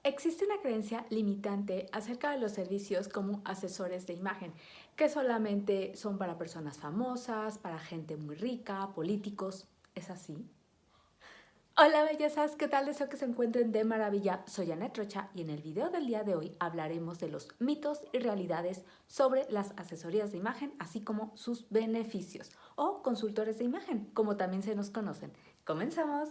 Existe una creencia limitante acerca de los servicios como asesores de imagen, que solamente son para personas famosas, para gente muy rica, políticos. ¿Es así? Hola bellezas, ¿qué tal? Deseo que se encuentren de maravilla. Soy Anet Rocha y en el video del día de hoy hablaremos de los mitos y realidades sobre las asesorías de imagen, así como sus beneficios o consultores de imagen, como también se nos conocen. ¡Comenzamos!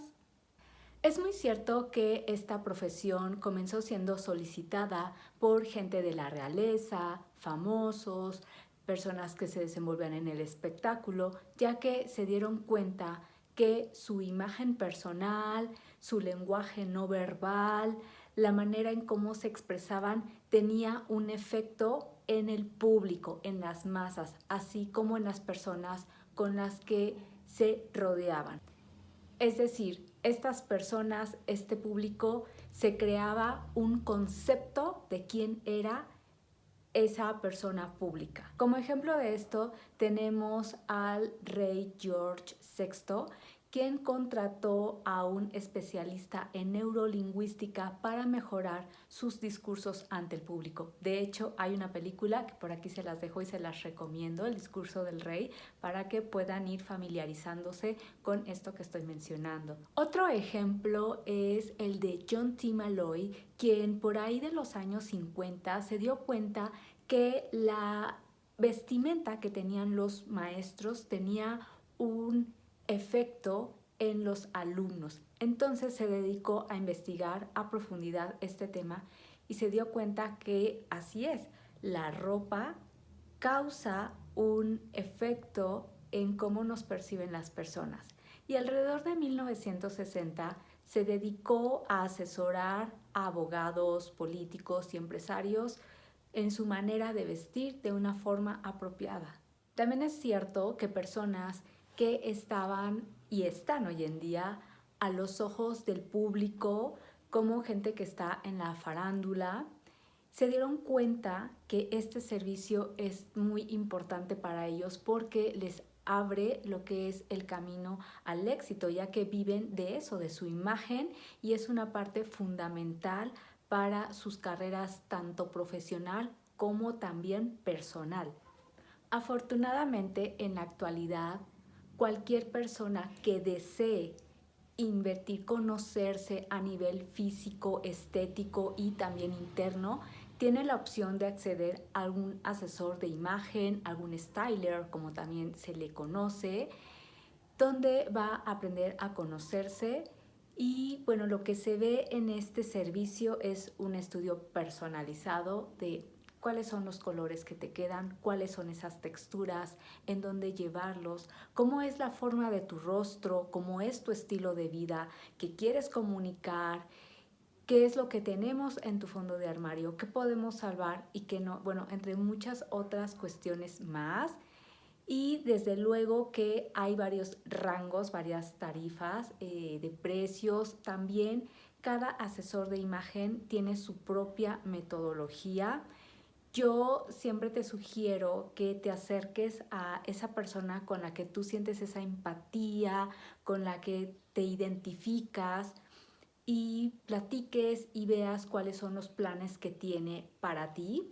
Es muy cierto que esta profesión comenzó siendo solicitada por gente de la realeza, famosos, personas que se desenvolvían en el espectáculo, ya que se dieron cuenta que su imagen personal, su lenguaje no verbal, la manera en cómo se expresaban tenía un efecto en el público, en las masas, así como en las personas con las que se rodeaban. Es decir, estas personas, este público, se creaba un concepto de quién era esa persona pública. Como ejemplo de esto tenemos al rey George VI, quien contrató a un especialista en neurolingüística para mejorar sus discursos ante el público. De hecho, hay una película que por aquí se las dejo y se las recomiendo, El discurso del rey, para que puedan ir familiarizándose con esto que estoy mencionando. Otro ejemplo es el de John T. Malloy, quien por ahí de los años 50 se dio cuenta que la vestimenta que tenían los maestros tenía un efecto en los alumnos. Entonces se dedicó a investigar a profundidad este tema y se dio cuenta que así es, la ropa causa un efecto en cómo nos perciben las personas. Y alrededor de 1960 se dedicó a asesorar a abogados, políticos y empresarios en su manera de vestir de una forma apropiada. También es cierto que personas que estaban y están hoy en día a los ojos del público, como gente que está en la farándula, se dieron cuenta que este servicio es muy importante para ellos porque les abre lo que es el camino al éxito, ya que viven de eso, de su imagen, y es una parte fundamental para sus carreras tanto profesional como también personal. Afortunadamente, en la actualidad, cualquier persona que desee invertir, conocerse a nivel físico, estético y también interno, tiene la opción de acceder a algún asesor de imagen, algún styler, como también se le conoce, donde va a aprender a conocerse. Y bueno, lo que se ve en este servicio es un estudio personalizado de cuáles son los colores que te quedan, cuáles son esas texturas, en dónde llevarlos, cómo es la forma de tu rostro, cómo es tu estilo de vida, qué quieres comunicar, qué es lo que tenemos en tu fondo de armario, qué podemos salvar y qué no, bueno, entre muchas otras cuestiones más. Y desde luego que hay varios rangos, varias tarifas de precios. También cada asesor de imagen tiene su propia metodología. Yo siempre te sugiero que te acerques a esa persona con la que tú sientes esa empatía, con la que te identificas y platiques y veas cuáles son los planes que tiene para ti,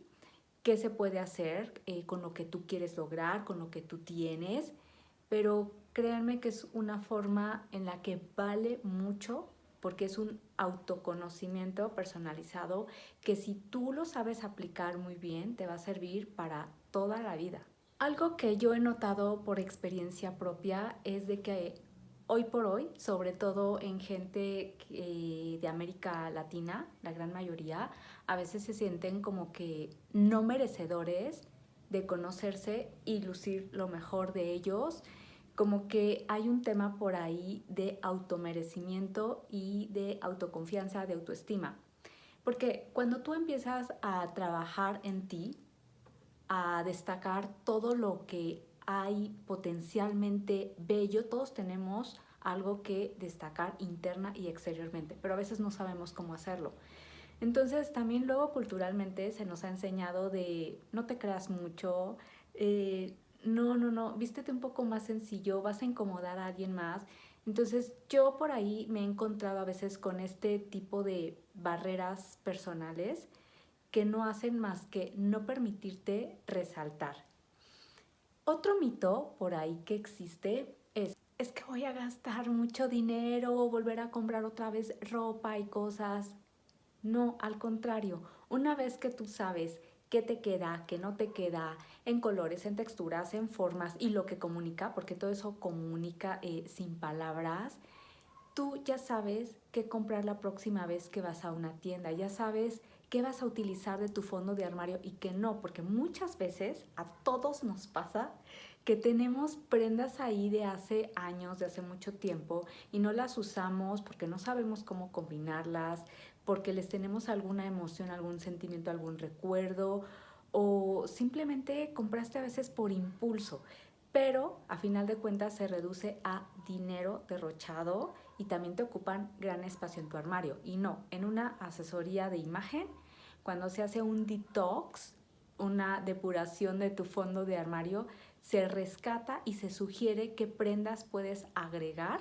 qué se puede hacer con lo que tú quieres lograr, con lo que tú tienes, pero créanme que es una forma en la que vale mucho porque es un autoconocimiento personalizado que si tú lo sabes aplicar muy bien, te va a servir para toda la vida. Algo que yo he notado por experiencia propia es de que hoy por hoy, sobre todo en gente de América Latina, la gran mayoría, a veces se sienten como que no merecedores de conocerse y lucir lo mejor de ellos, como que hay un tema por ahí de automerecimiento y de autoconfianza, de autoestima. Porque cuando tú empiezas a trabajar en ti, a destacar todo lo que hay potencialmente bello, todos tenemos algo que destacar interna y exteriormente, pero a veces no sabemos cómo hacerlo. Entonces también luego culturalmente se nos ha enseñado de no te creas mucho, no, vístete un poco más sencillo, vas a incomodar a alguien más. Entonces yo por ahí me he encontrado a veces con este tipo de barreras personales que no hacen más que no permitirte resaltar. Otro mito por ahí que existe es que voy a gastar mucho dinero, volver a comprar otra vez ropa y cosas. No, al contrario, una vez que tú sabes qué te queda, qué no te queda, en colores, en texturas, en formas y lo que comunica, porque todo eso comunica sin palabras, tú ya sabes qué comprar la próxima vez que vas a una tienda, ya sabes qué vas a utilizar de tu fondo de armario y qué no, porque muchas veces a todos nos pasa que tenemos prendas ahí de hace años, de hace mucho tiempo y no las usamos porque no sabemos cómo combinarlas, porque les tenemos alguna emoción, algún sentimiento, algún recuerdo o simplemente compraste a veces por impulso, pero a final de cuentas se reduce a dinero derrochado y también te ocupan gran espacio en tu armario. Y no, en una asesoría de imagen, cuando se hace un detox, una depuración de tu fondo de armario, se rescata y se sugiere qué prendas puedes agregar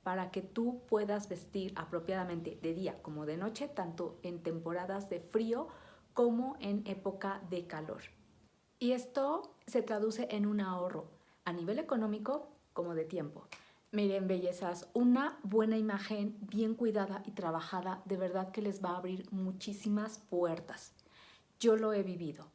para que tú puedas vestir apropiadamente de día como de noche, tanto en temporadas de frío como en época de calor. Y esto se traduce en un ahorro a nivel económico como de tiempo. Miren, bellezas, una buena imagen bien cuidada y trabajada de verdad que les va a abrir muchísimas puertas. Yo lo he vivido.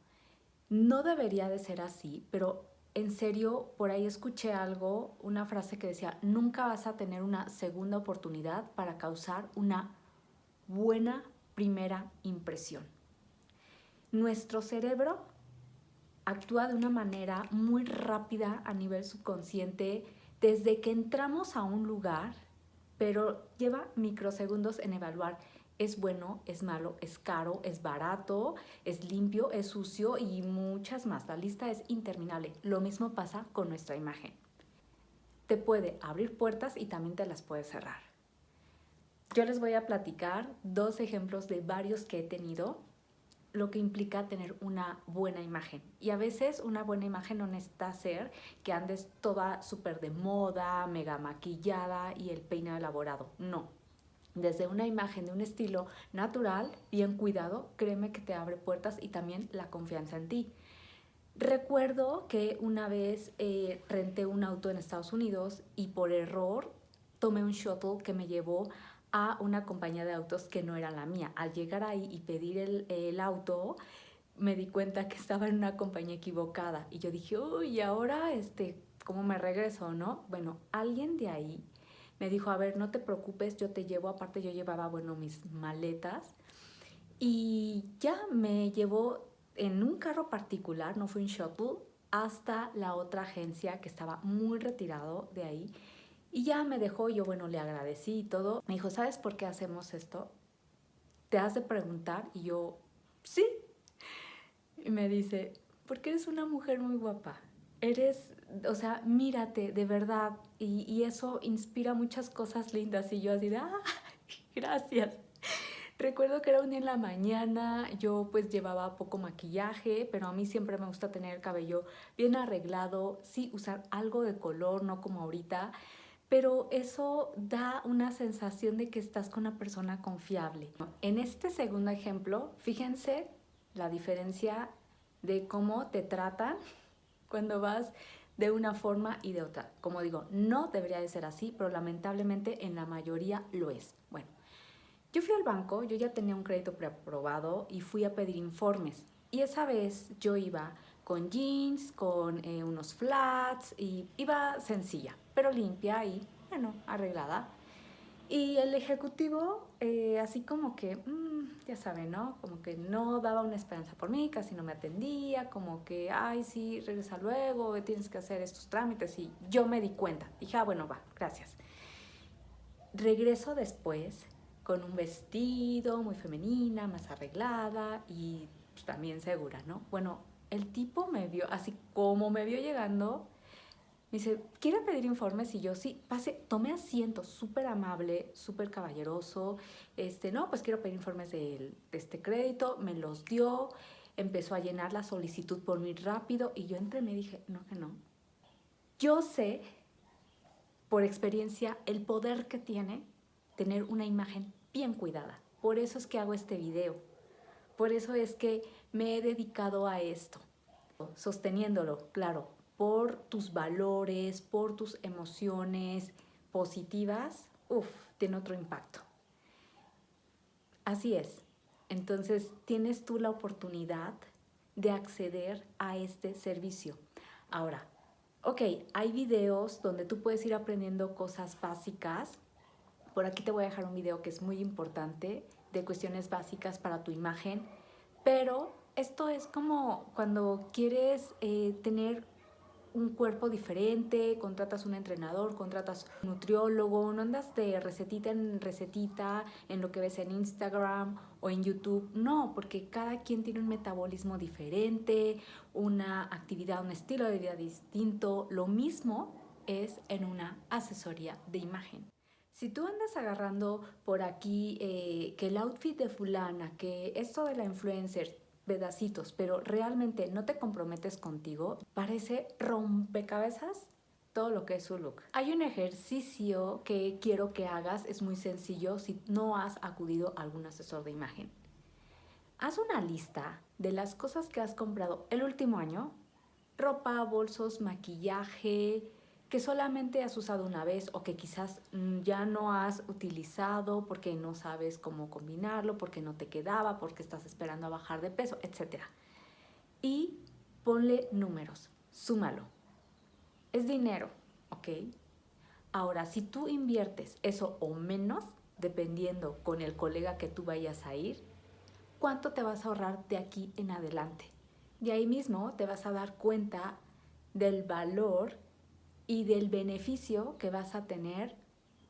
No debería de ser así, pero en serio, por ahí escuché algo, una frase que decía, nunca vas a tener una segunda oportunidad para causar una buena primera impresión. Nuestro cerebro actúa de una manera muy rápida a nivel subconsciente desde que entramos a un lugar, pero lleva microsegundos en evaluar. Es bueno, es malo, es caro, es barato, es limpio, es sucio y muchas más. La lista es interminable. Lo mismo pasa con nuestra imagen. Te puede abrir puertas y también te las puede cerrar. Yo les voy a platicar dos ejemplos de varios que he tenido, lo que implica tener una buena imagen. Y a veces una buena imagen no necesita ser que andes toda súper de moda, mega maquillada y el peinado elaborado. No. Desde una imagen de un estilo natural, bien cuidado, créeme que te abre puertas y también la confianza en ti. Recuerdo que una vez renté un auto en Estados Unidos y por error tomé un shuttle que me llevó a una compañía de autos que no era la mía. Al llegar ahí y pedir el auto, me di cuenta que estaba en una compañía equivocada y yo dije, uy, ahora ¿cómo me regreso, no? Bueno, alguien de ahí me dijo, a ver, no te preocupes, yo te llevo, aparte yo llevaba, bueno, mis maletas y ya me llevó en un carro particular, no fue un shuttle, hasta la otra agencia que estaba muy retirado de ahí. Y ya me dejó, yo bueno, le agradecí y todo. Me dijo, ¿sabes por qué hacemos esto? ¿Te has de preguntar? Y yo, sí. Y me dice, porque eres una mujer muy guapa. Eres, o sea, mírate, de verdad. Y eso inspira muchas cosas lindas. Y yo así de, gracias. Recuerdo que era un día en la mañana, yo pues llevaba poco maquillaje, pero a mí siempre me gusta tener el cabello bien arreglado, sí usar algo de color, no como ahorita, pero eso da una sensación de que estás con una persona confiable. En este segundo ejemplo, fíjense la diferencia de cómo te tratan cuando vas de una forma y de otra. Como digo, no debería de ser así, pero lamentablemente en la mayoría lo es. Bueno, yo fui al banco, yo ya tenía un crédito preaprobado y fui a pedir informes. Y esa vez yo iba con jeans, con unos flats y iba sencilla, pero limpia y, bueno, arreglada. Y el ejecutivo, así como que, ya saben, ¿no? Como que no daba una esperanza por mí, casi no me atendía, como que, ay, sí, regresa luego, tienes que hacer estos trámites. Y yo me di cuenta. Dije, bueno, va, gracias. Regreso después con un vestido muy femenina, más arreglada y pues, también segura, ¿no? Bueno, el tipo me vio, así como me vio llegando, me dice, ¿quiere pedir informes? Y yo, sí, pase, tomé asiento, súper amable, súper caballeroso. No, pues quiero pedir informes de este crédito, me los dio, empezó a llenar la solicitud por muy rápido y yo entre me dije, no, que no. Yo sé por experiencia el poder que tiene tener una imagen bien cuidada. Por eso es que hago este video. Por eso es que me he dedicado a esto, sosteniéndolo, claro, por tus valores, por tus emociones positivas, tiene otro impacto. Así es. Entonces, tienes tú la oportunidad de acceder a este servicio. Ahora, ok, hay videos donde tú puedes ir aprendiendo cosas básicas. Por aquí te voy a dejar un video que es muy importante de cuestiones básicas para tu imagen, pero esto es como cuando quieres tener un cuerpo diferente, contratas un entrenador, contratas un nutriólogo, no andas de recetita en recetita en lo que ves en Instagram o en YouTube, no, porque cada quien tiene un metabolismo diferente, una actividad, un estilo de vida distinto. Lo mismo es en una asesoría de imagen. Si tú andas agarrando por aquí que el outfit de fulana, que esto de la influencer, pedacitos, pero realmente no te comprometes contigo, parece rompecabezas todo lo que es su look. Hay un ejercicio que quiero que hagas, es muy sencillo si no has acudido a algún asesor de imagen. Haz una lista de las cosas que has comprado el último año, ropa, bolsos, maquillaje, que solamente has usado una vez o que quizás ya no has utilizado porque no sabes cómo combinarlo, porque no te quedaba, porque estás esperando a bajar de peso, etc. Y ponle números, súmalo. Es dinero, ¿ok? Ahora, si tú inviertes eso o menos, dependiendo con el colega que tú vayas a ir, ¿cuánto te vas a ahorrar de aquí en adelante? Y ahí mismo te vas a dar cuenta del valor y del beneficio que vas a tener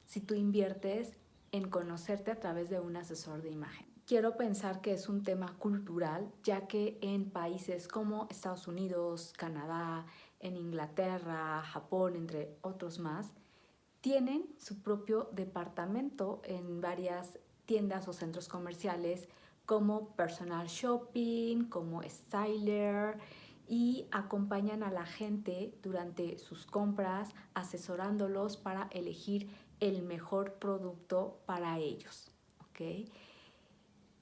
si tú inviertes en conocerte a través de un asesor de imagen. Quiero pensar que es un tema cultural, ya que en países como Estados Unidos, Canadá, en Inglaterra, Japón, entre otros más, tienen su propio departamento en varias tiendas o centros comerciales como personal shopping, como styler, y acompañan a la gente durante sus compras, asesorándolos para elegir el mejor producto para ellos, ¿ok?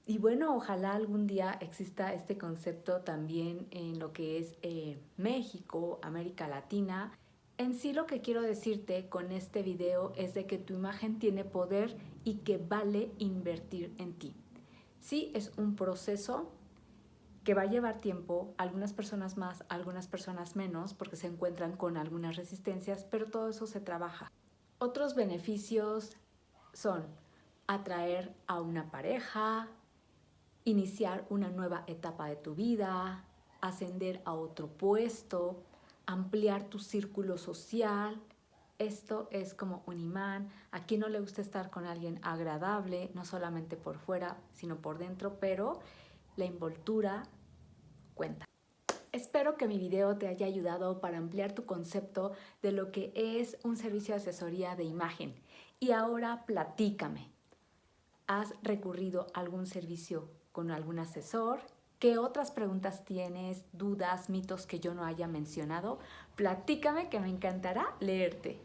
Y bueno, ojalá algún día exista este concepto también en lo que es México, América Latina. En sí lo que quiero decirte con este video es de que tu imagen tiene poder y que vale invertir en ti. Sí, es un proceso que va a llevar tiempo, algunas personas más, algunas personas menos, porque se encuentran con algunas resistencias, pero todo eso se trabaja. Otros beneficios son atraer a una pareja, iniciar una nueva etapa de tu vida, ascender a otro puesto, ampliar tu círculo social. Esto es como un imán. ¿A quién no le gusta estar con alguien agradable, no solamente por fuera, sino por dentro? Pero la envoltura cuenta. Espero que mi video te haya ayudado para ampliar tu concepto de lo que es un servicio de asesoría de imagen. Y ahora platícame. ¿Has recurrido a algún servicio con algún asesor? ¿Qué otras preguntas tienes, dudas, mitos que yo no haya mencionado? Platícame, que me encantará leerte.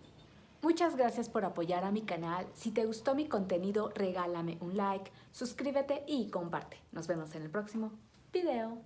Muchas gracias por apoyar a mi canal. Si te gustó mi contenido, regálame un like, suscríbete y comparte. Nos vemos en el próximo video.